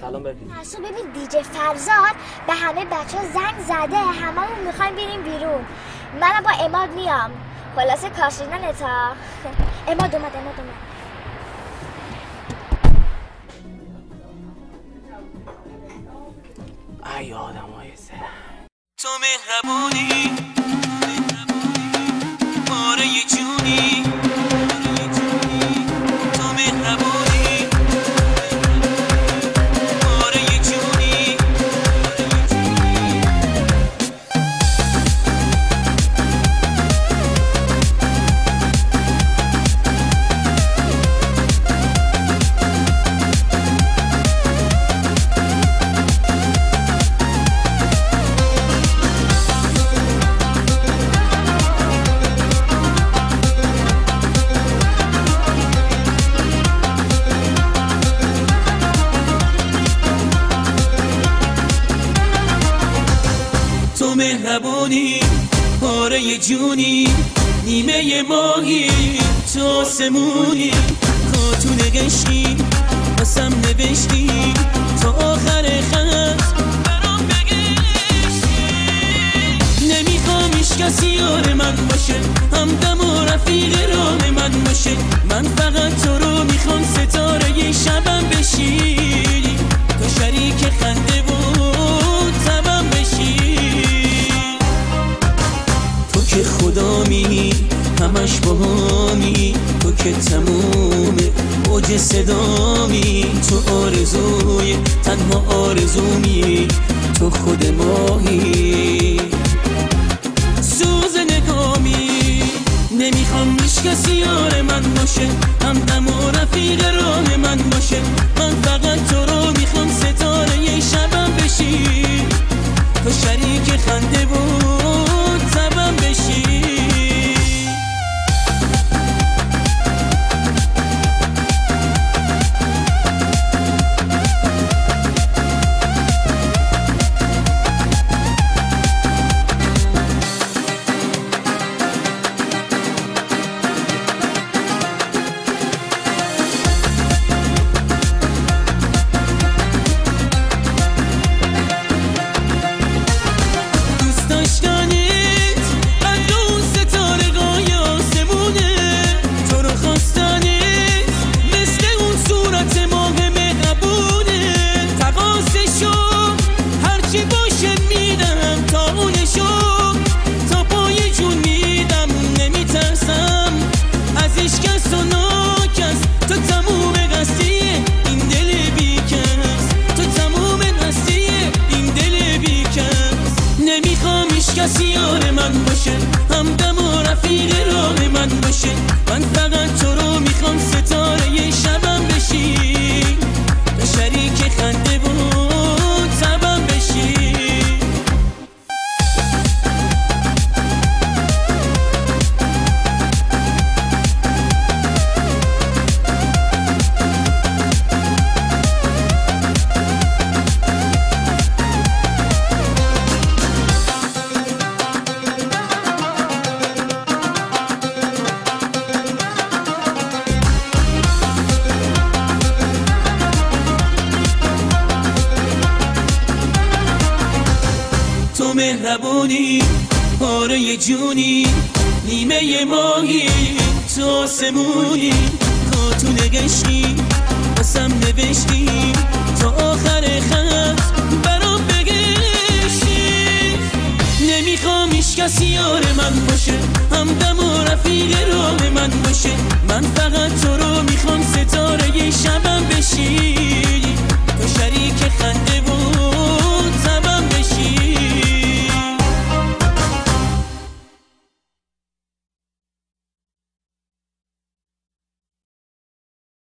سلام ببین. مسعود ببین دیجی فرزاد به همه بچه ها زنگ زده، هممون میخوایم بریم بیرون. منم با اماد میام. خلاصه کاشیدن تا اماد اومد. ای آدمای زن تو مهربونی ماره جونی تو مهربونی ماره جونی مهربونی پاره جونی نیمه ماهی تو آسمونی خاتون قشقی واسم نوشتی تا آخر خط برام بگشتی نمیخوام هیچ کسی یار من باشه همدم و رفیق راه من باشه من فقط تو رو میخوام ستاره یه شبم بشی تو شریک خنده بود تبم بشی تو که خدامی همش باهامی تو که تموم اوج صدامی تو آرزوی تنها آرزومی تو خود ماهی سوز نگامی نمیخوام هیچ کسی یار من باشه همدم و رفیق راه من باشه من فقط تو رو میخوام ستاره یه شبم بشی تو شریک خنده بود تبم بشی کسی یار من باشه همدم و رفیق راه من باشه من فقط تو رو میخوام ستاره یه شبم بشی تو شریک خنده بود تبم بشی مهربونی پاره جونی نیمه ماهی تو آسمونی خاتون قشقی واسم نوشتی تا آخر خط برام بگشتی نمیخوام هیچ کسی یار من باشه همدم و رفیق راه من باشه من فقط تو رو میخوام ستاره یه شبم